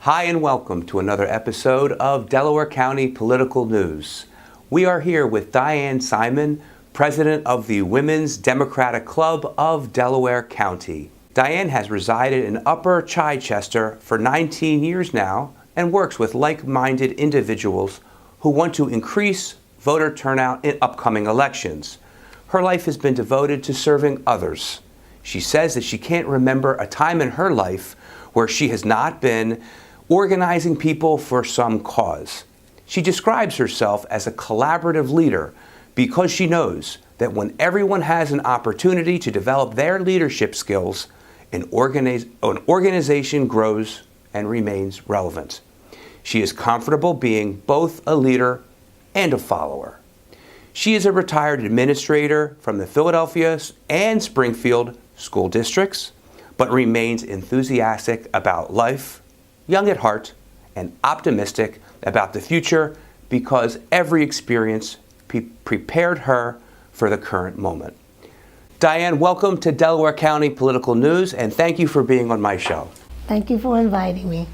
Hi and welcome to another episode of Delaware County Political News. We are here with Diane Simon, president of the Women's Democratic Club of Delaware County. Diane has resided in Upper ChiChester for 19 years now and works with like-minded individuals who want to increase voter turnout in upcoming elections. Her life has been devoted to serving others. She says that she can't remember a time in her life where she has not been organizing people for some cause. She describes herself as a collaborative leader because she knows that when everyone has an opportunity to develop their leadership skills, an organization grows and remains relevant. She is comfortable being both a leader and a follower. She is a retired administrator from the Philadelphia and Springfield School Districts, but remains enthusiastic about life, young at heart, and optimistic about the future because every experience prepared her for the current moment. Diane, welcome to Delaware County Political News, and thank you for being on my show. Thank you for inviting me.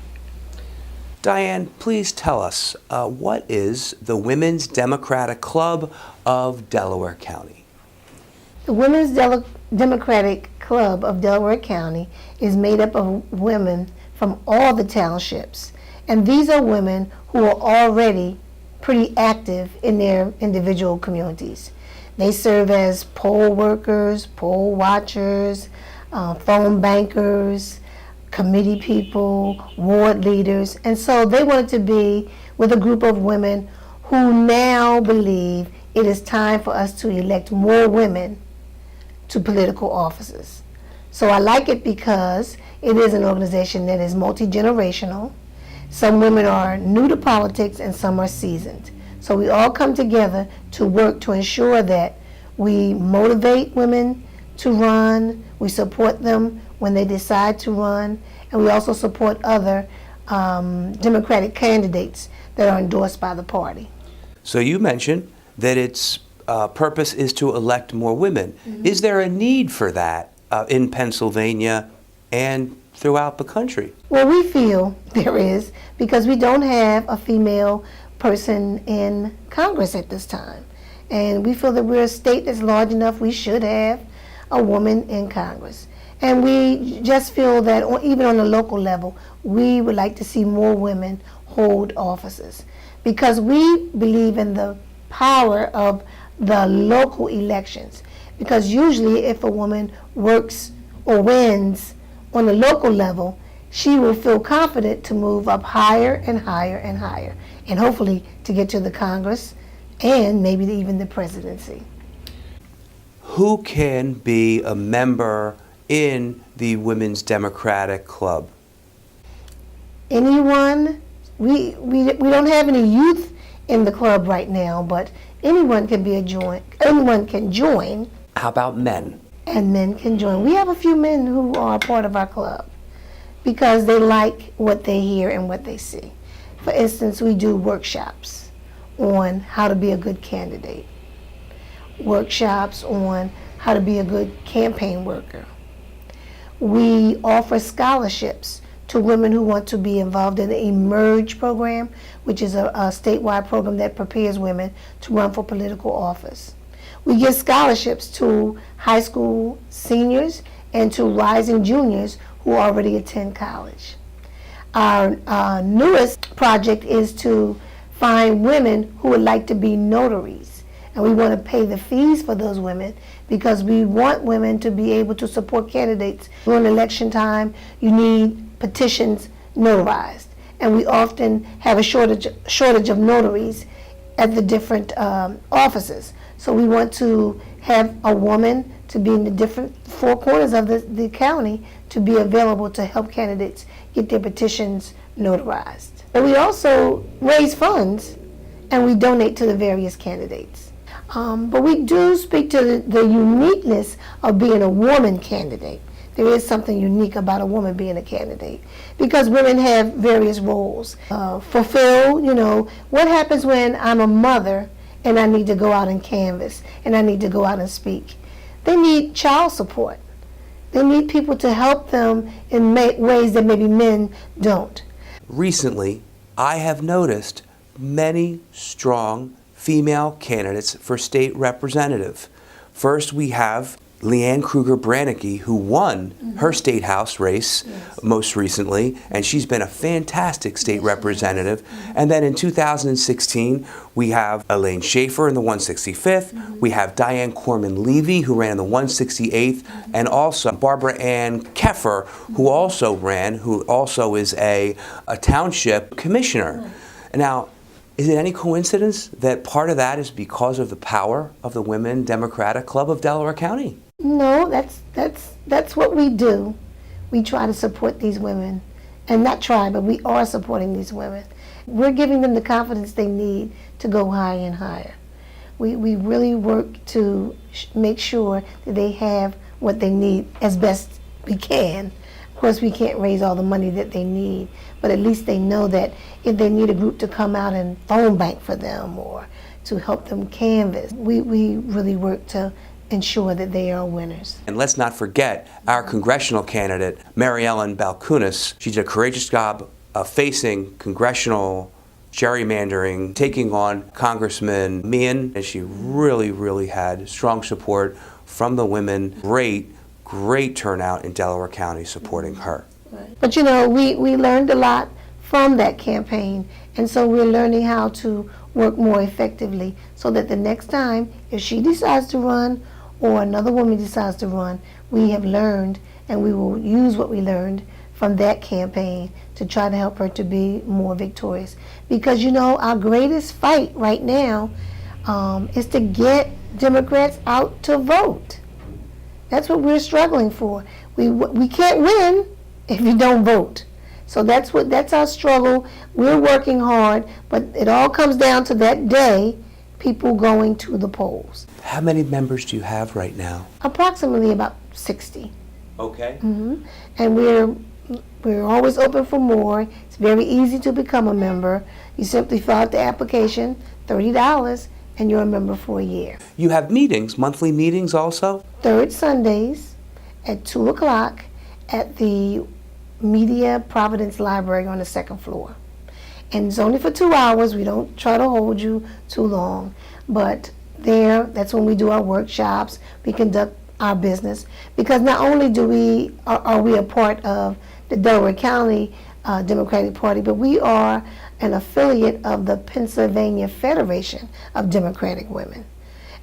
Diane, please tell us, what is the Women's Democratic Club of Delaware County? The Women's Democratic Club of Delaware County is made up of women from all the townships. And these are women who are already pretty active in their individual communities. They serve as poll workers, poll watchers, phone bankers, committee people, ward leaders. And so they wanted to be with a group of women who now believe it is time for us to elect more women to political offices. So I like it because it is an organization that is multi-generational. Some women are new to politics and some are seasoned. So we all come together to work to ensure that we motivate women to run, we support them when they decide to run, and we also support other Democratic candidates that are endorsed by the party. So you mentioned that its purpose is to elect more women. Mm-hmm. Is there a need for that in Pennsylvania and throughout the country? Well, we feel there is because we don't have a female person in Congress at this time. And we feel that we're a state that's large enough, we should have a woman in Congress. And we just feel that even on the local level, we would like to see more women hold offices because we believe in the power of the local elections. Because usually if a woman works or wins on the local level, she will feel confident to move up higher and higher and higher, and hopefully to get to the Congress and maybe even the presidency. Who can be a member in the Women's Democratic Club? Anyone. We don't have any youth in the club right now, but anyone can anyone can join. How about men? And men can join. We have a few men who are part of our club because they like what they hear and what they see. For instance, we do workshops on how to be a good candidate, workshops on how to be a good campaign worker. We offer scholarships to women who want to be involved in the Emerge program, which is a statewide program that prepares women to run for political office. We give scholarships to high school seniors and to rising juniors who already attend college. Our newest project is to find women who would like to be notaries. And we want to pay the fees for those women because we want women to be able to support candidates. During election time, you need petitions notarized. And we often have a shortage of notaries at the different offices. So we want to have a woman to be in the different four corners of the county to be available to help candidates get their petitions notarized. And we also raise funds and we donate to the various candidates. But we do speak to the uniqueness of being a woman candidate. There is something unique about a woman being a candidate because women have various roles. Fulfill, what happens when I'm a mother and I need to go out and canvass and I need to go out and speak? They need child support. They need people to help them in ways that maybe men don't. recently, I have noticed many strong female candidates for state representative. First, we have Leanne Kruger-Branicki, who won her state house race most recently, and she's been a fantastic state representative. And then in 2016, we have Elaine Schaefer in the 165th. We have Diane Corman-Levy, who ran in the 168th, and also Barbara Ann Keffer, who also ran, who also is a township commissioner. Now, is it any coincidence that part of that is because of the power of the Women Democratic Club of Delaware County? No, that's what we do. We try to support these women, and not try, but we are supporting these women. We're giving them the confidence they need to go higher and higher. We really work to make sure that they have what they need as best we can. Of course, we can't raise all the money that they need, but at least they know that if they need a group to come out and phone bank for them or to help them canvass, we really work to ensure that they are winners. And let's not forget our congressional candidate, Mary Ellen Balkunas. She did a courageous job of facing congressional gerrymandering, taking on Congressman Meehan, and she really had strong support from the women. Great turnout in Delaware County supporting her. But you know, we learned a lot from that campaign, and so we're learning how to work more effectively so that the next time, if she decides to run or another woman decides to run, we have learned, and we will use what we learned from that campaign to try to help her to be more victorious. Because you know, our greatest fight right now is to get Democrats out to vote. That's what we're struggling for. We can't win if you don't vote. So that's our struggle. We're working hard, but it all comes down to that day, people going to the polls. How many members do you have right now? Approximately about 60. Okay. And we're always open for more. It's very easy to become a member. You simply fill out the application, $30, and you're a member for a year. You have meetings, monthly meetings also? Third Sundays at 2 o'clock at the Media Providence Library on the second floor. And it's only for 2 hours. We don't try to hold you too long. But that's when we do our workshops. We conduct our business. Because not only are we a part of the Delaware County Democratic Party, but we are an affiliate of the Pennsylvania Federation of Democratic Women.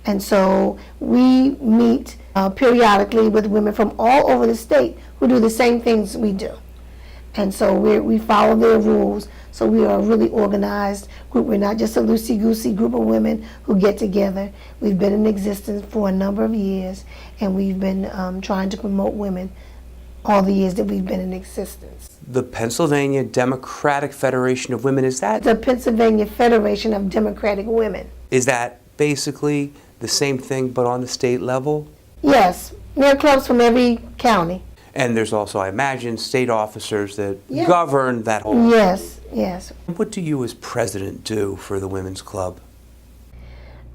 And so we meet periodically with women from all over the state who do the same things we do. And so we follow their rules. So we are a really organized group. We're not just a loosey-goosey group of women who get together. We've been in existence for a number of years, and we've been trying to promote women all the years that we've been in existence. The Pennsylvania Democratic Federation of Women, is that? The Pennsylvania Federation of Democratic Women. Is that basically the same thing but on the state level? Yes. There are clubs from every county. And there's also, I imagine, state officers that govern that whole... Yes. What do you as president do for the Women's Club?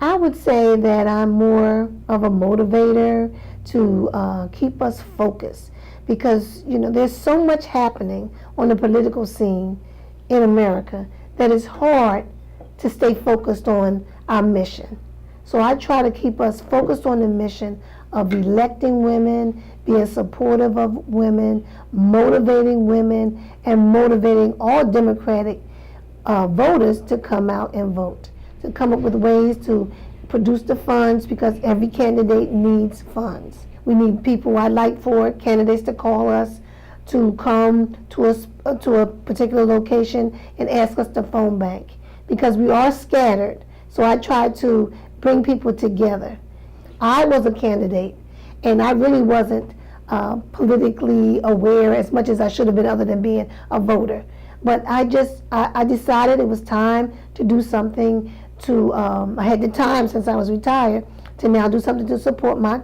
I would say that I'm more of a motivator to keep us focused. Because, you know, there's so much happening on the political scene in America that it's hard to stay focused on our mission. So I try to keep us focused on the mission of electing women, being supportive of women, motivating women, and motivating all Democratic voters to come out and vote, to come up with ways to produce the funds, because every candidate needs funds. We need people. I'd like for candidates to call us to come to a particular location and ask us to phone bank, because we are scattered. So I try to bring people together. I was a candidate, and I really wasn't politically aware as much as I should have been, other than being a voter. But I decided it was time to do something to, I had the time since I was retired to now do something to support my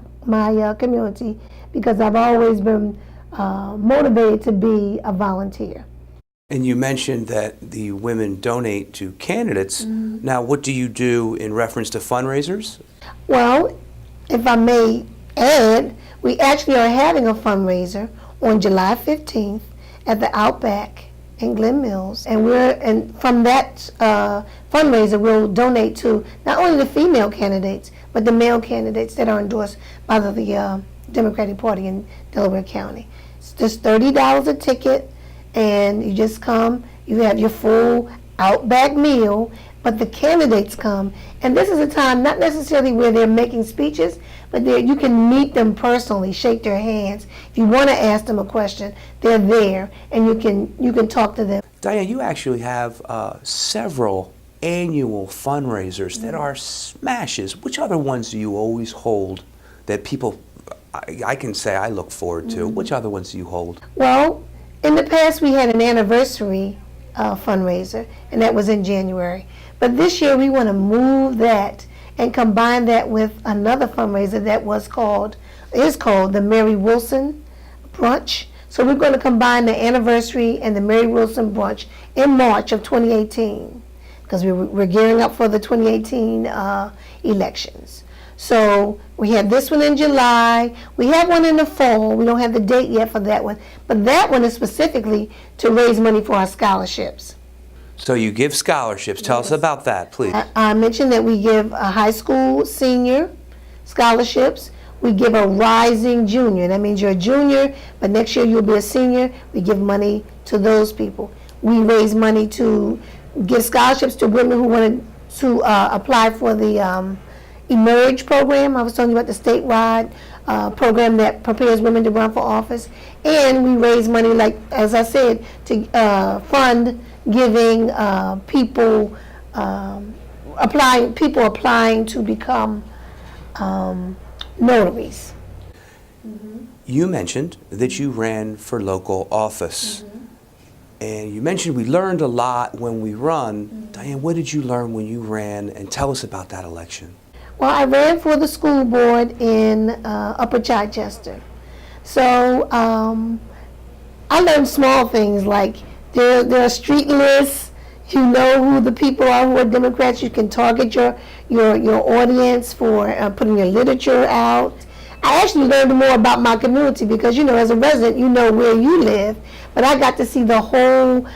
community, because I've always been motivated to be a volunteer. And you mentioned that the women donate to candidates. Now, what do you do in reference to fundraisers? Well, if I may add, we actually are having a fundraiser on July 15th at the Outback in Glen Mills, and from that fundraiser, we'll donate to not only the female candidates, but the male candidates that are endorsed by the Democratic Party in Delaware County. It's just $30 a ticket, and you just come, you have your full Outback meal, but the candidates come, and this is a time not necessarily where they're making speeches, but you can meet them personally, shake their hands. If you want to ask them a question, they're there, and you can talk to them. Diane, you actually have several annual fundraisers that are smashes. Which other ones do you always hold that people, I can say I look forward to? Which other ones do you hold? Well, in the past we had an anniversary fundraiser, and that was in January. But this year we want to move that and combine that with another fundraiser that is called the Mary Wilson Brunch. So we're going to combine the anniversary and the Mary Wilson Brunch in March of 2018, because we're gearing up for the 2018 elections. So we have this one in July. We have one in the fall. We don't have the date yet for that one. But that one is specifically to raise money for our scholarships. So you give scholarships. Tell us about that, please. I mentioned that we give a high school senior scholarships. We give a rising junior. That means you're a junior, but next year you'll be a senior. We give money to those people. We raise money to give scholarships to women who wanted to apply for the Emerge program. I was telling you about the statewide program that prepares women to run for office. And we raise money, like, as I said, to fund giving people applying to become notaries. You mentioned that you ran for local office. And you mentioned we learned a lot when we run. Diane, what did you learn when you ran? And tell us about that election. Well, I ran for the school board in Upper ChiChester. So I learned small things like there are street lists. You know who the people are who are Democrats. You can target your audience for putting your literature out. I actually learned more about my community because, as a resident, you know where you live. But I got to see the whole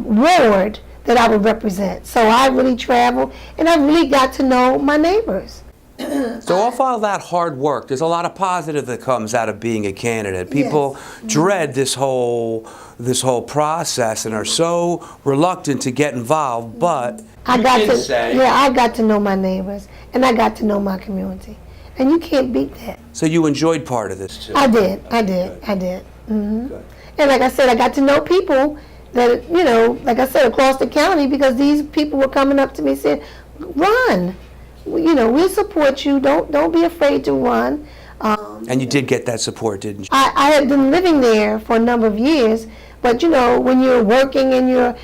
ward that I would represent. So I really traveled, and I really got to know my neighbors. So off all that hard work, there's a lot of positive that comes out of being a candidate. People dread this whole process and are so reluctant to get involved, but I got to know my neighbors, and I got to know my community. And you can't beat that. So you enjoyed part of this too? I did. Mm-hmm. And like I said, I got to know people that, like I said, across the county, because these people were coming up to me and saying, run. We'll support you. Don't be afraid to run. And you did get that support, didn't you? I had been living there for a number of years, but when you're working and you're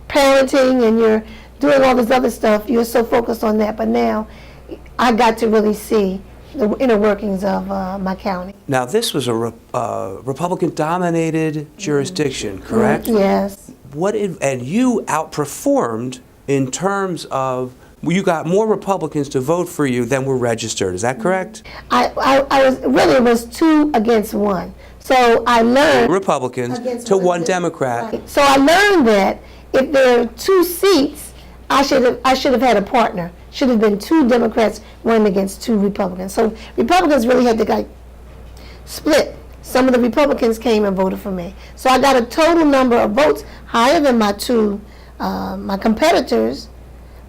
parenting and you're doing all this other stuff, you're so focused on that. But now I got to really see the inner workings of my county. Now, this was a Republican-dominated jurisdiction, correct? Yes. And you outperformed in terms of, you got more Republicans to vote for you than were registered. Is that correct? It was 2 against 1. So I learned Republicans to 1 Democrat. Right. So I learned that if there are 2 seats, I should have had a partner. Should have been 2 Democrats running against 2 Republicans. So Republicans really had to split. Some of the Republicans came and voted for me. So I got a total number of votes higher than my competitors,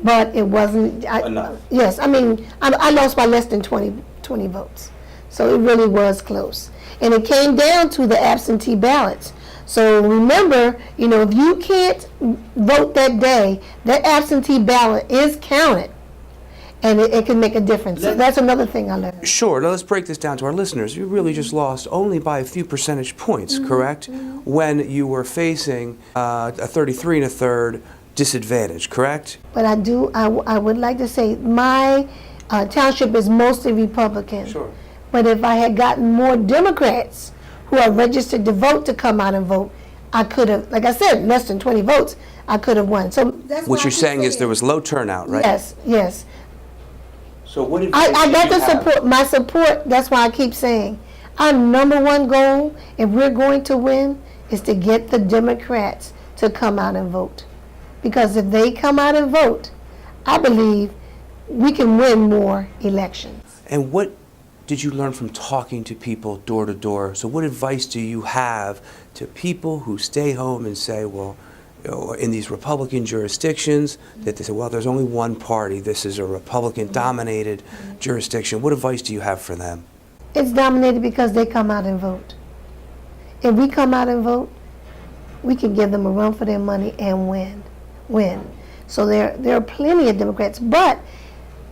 but it wasn't enough. Yes, I lost by less than 20 votes. So it really was close. And it came down to the absentee ballots. So remember, if you can't vote that day, that absentee ballot is counted. And it can make a difference. So that's another thing I learned. Sure. Now let's break this down to our listeners. You really just lost only by a few percentage points, correct? When you were facing a 33 1/3 disadvantage, correct? But I would like to say my township is mostly Republican. Sure. But if I had gotten more Democrats who are registered to vote to come out and vote, I could have, like I said, less than 20 votes, I could have won. So that's what you're saying is there was low turnout, right? Yes. So what did I got the support. My support, that's why I keep saying, our number one goal, if we're going to win, is to get the Democrats to come out and vote. Because if they come out and vote, I believe we can win more elections. And what did you learn from talking to people door to door? So what advice do you have to people who stay home and say, well, you know, in these Republican jurisdictions, that they say, well, there's only one party, this is a Republican-dominated jurisdiction. What advice do you have for them? It's dominated because they come out and vote. If we come out and vote, we can give them a run for their money and win. So there are plenty of Democrats, but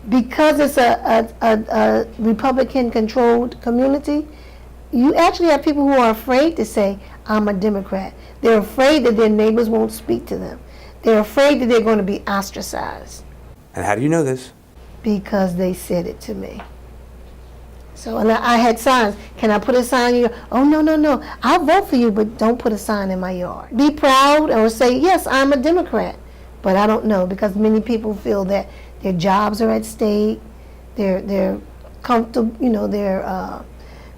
because it's a Republican-controlled community, you actually have people who are afraid to say, I'm a Democrat. They're afraid that their neighbors won't speak to them. They're afraid that they're going to be ostracized. And how do you know this? Because they said it to me. So, and I had signs. Can I put a sign in your yard? Oh, no. I'll vote for you, but don't put a sign in my yard. Be proud or say, yes, I'm a Democrat. But I don't know, because many people feel that their jobs are at stake, their comfortable, their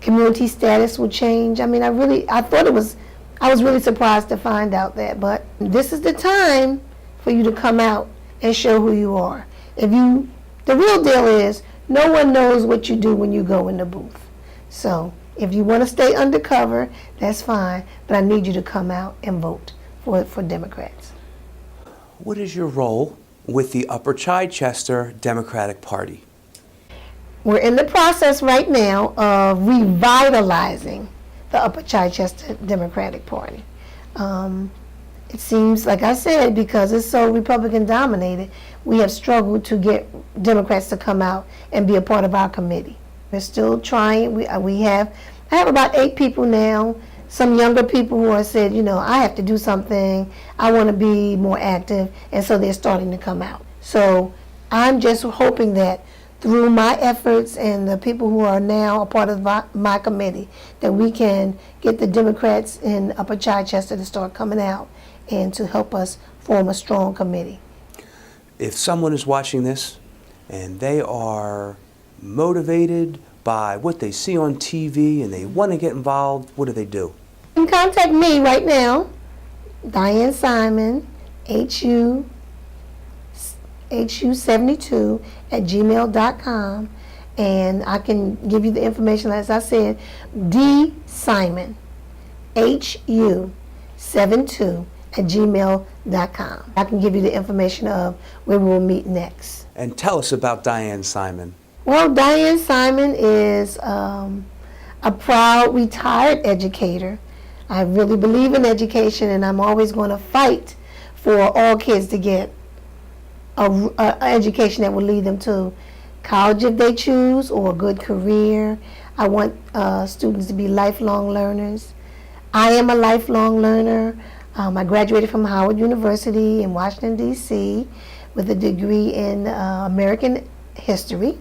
community status will change. I mean, I was really surprised to find out that. But this is the time for you to come out and show who you are. The real deal is, no one knows what you do when you go in the booth. So if you want to stay undercover, that's fine. But I need you to come out and vote for Democrats. What is your role with the Upper ChiChester Democratic Party? We're in the process right now of revitalizing the Upper ChiChester Democratic Party. It seems, like I said, because it's so Republican dominated, we have struggled to get Democrats to come out and be a part of our committee. We're still trying. I have about 8 people now. Some younger people who have said, I have to do something. I want to be more active, and so they're starting to come out. So I'm just hoping that through my efforts and the people who are now a part of my committee, that we can get the Democrats in Upper ChiChester to start coming out and to help us form a strong committee. If someone is watching this and they are motivated by what they see on TV and they want to get involved, what do they do? You can contact me right now, Diane Simon, HU72 at gmail.com, and I can give you the information. As I said, D Simon, HU72 at gmail.com. I can give you the information of where we will meet next. And tell us about Diane Simon. Well, Diane Simon is a proud retired educator. I really believe in education, and I'm always going to fight for all kids to get an education that will lead them to college if they choose, or a good career. I want students to be lifelong learners. I am a lifelong learner. I graduated from Howard University in Washington, D.C. with a degree in American history.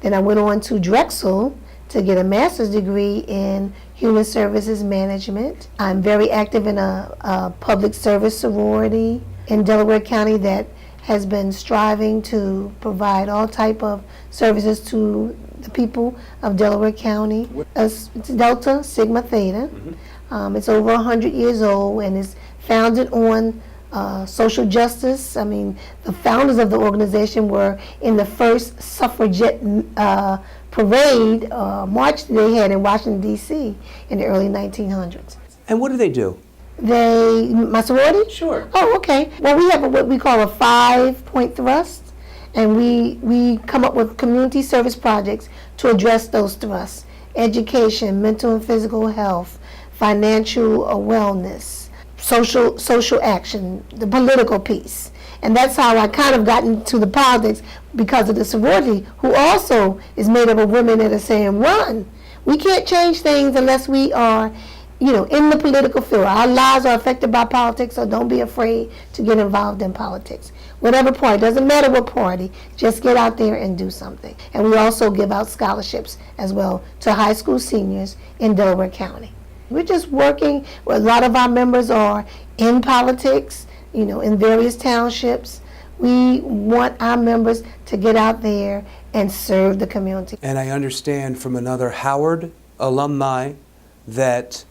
Then I went on to Drexel to get a master's degree in human services management. I'm very active in a public service sorority in Delaware County that has been striving to provide all type of services to the people of Delaware County. It's Delta Sigma Theta. It's over 100 years old and is founded on social justice. I mean, the founders of the organization were in the first suffragette parade, march that they had in Washington, D.C. in the early 1900s. And what do they do? My sorority? Sure. Oh, okay. Well, we have what we call a 5-point thrust, and we come up with community service projects to address those thrusts: education, mental and physical health, financial wellness, social action, the political piece. And that's how I kind of got into the politics, because of the sorority, who also is made up of women that are saying, run. We can't change things unless we are, in the political field. Our lives are affected by politics, so don't be afraid to get involved in politics. Whatever party, doesn't matter what party, just get out there and do something. And we also give out scholarships as well to high school seniors in Delaware County. We're just working, a lot of our members are in politics, in various townships. We want our members to get out there and serve the community. And I understand from another Howard alumni that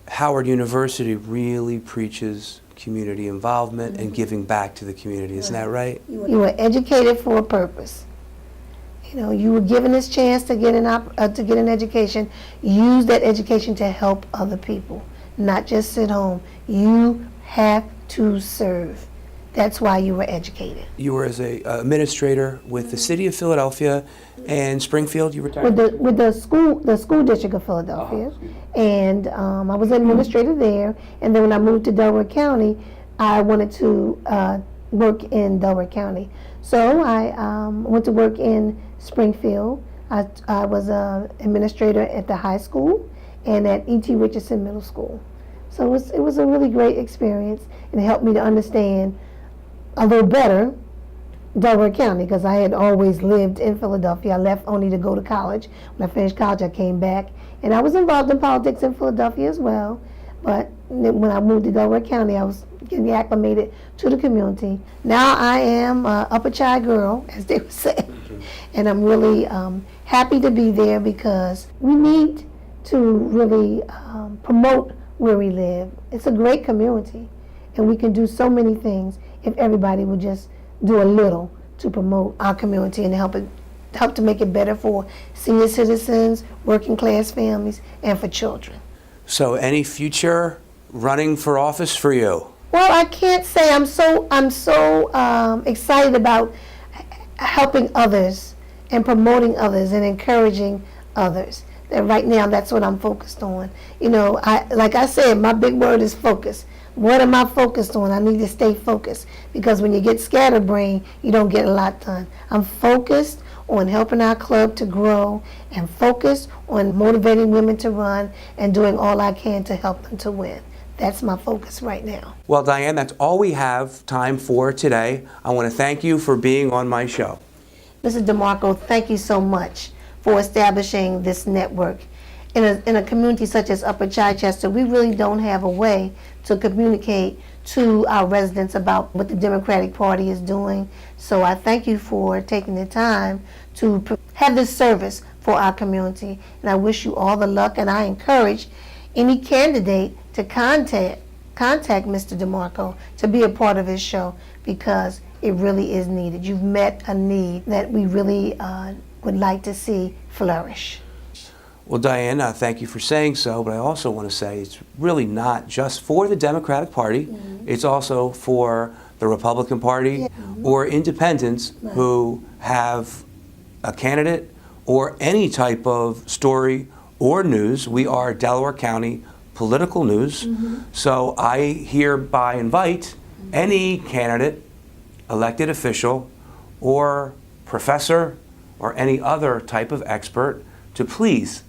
Howard University really preaches community involvement and giving back to the community. Isn't that right? You were educated for a purpose. You know, you were given this chance to get an education. Use that education to help other people, not just sit home. You have to serve. That's why you were educated. You were as a administrator with the city of Philadelphia and Springfield. You retired with the school district of Philadelphia, and I was an administrator there. And then when I moved to Delaware County, I wanted to work in Delaware County. So I went to work in Springfield. I was an administrator at the high school and at E.T. Richardson Middle School. So it was a really great experience, and it helped me to understand a little better Delaware County, because I had always lived in Philadelphia. I left only to go to college. When I finished college, I came back, and I was involved in politics in Philadelphia as well. But when I moved to Delaware County, I was getting acclimated to the community. Now I am a Upper Chi girl, as they would say, and I'm really happy to be there, because we need to really promote where we live. It's a great community, and we can do so many things if everybody would just do a little to promote our community and help to make it better for senior citizens, working class families, and for children. So any future running for office for you? Well, I can't say. I'm so excited about helping others and promoting others and encouraging others. That right now, that's what I'm focused on. You know, like I said, my big word is focus. What am I focused on? I need to stay focused, because when you get scatterbrained, you don't get a lot done. I'm focused on helping our club to grow, and focused on motivating women to run and doing all I can to help them to win. That's my focus right now. Well, Diane, that's all we have time for today. I want to thank you for being on my show. Mr. DeMarco, thank you so much for establishing this network. In a community such as Upper ChiChester, we really don't have a way to communicate to our residents about what the Democratic Party is doing. So I thank you for taking the time to have this service for our community. And I wish you all the luck, and I encourage any candidate to contact Mr. DeMarco to be a part of his show, because it really is needed. You've met a need that we really would like to see flourish. Well, Diane, thank you for saying so, but I also want to say it's really not just for the Democratic Party. It's also for the Republican Party or independents who have a candidate or any type of story or news. We are Delaware County Political News. So I hereby invite any candidate, elected official, or professor, or any other type of expert to please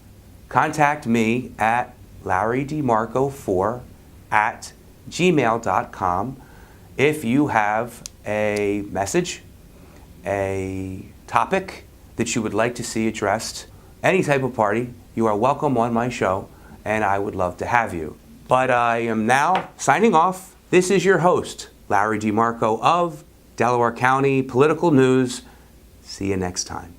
contact me at larrydemarco4@gmail.com if you have a message, a topic that you would like to see addressed. Any type of party, you are welcome on my show, and I would love to have you. But I am now signing off. This is your host, Larry DeMarco of Delaware County Political News. See you next time.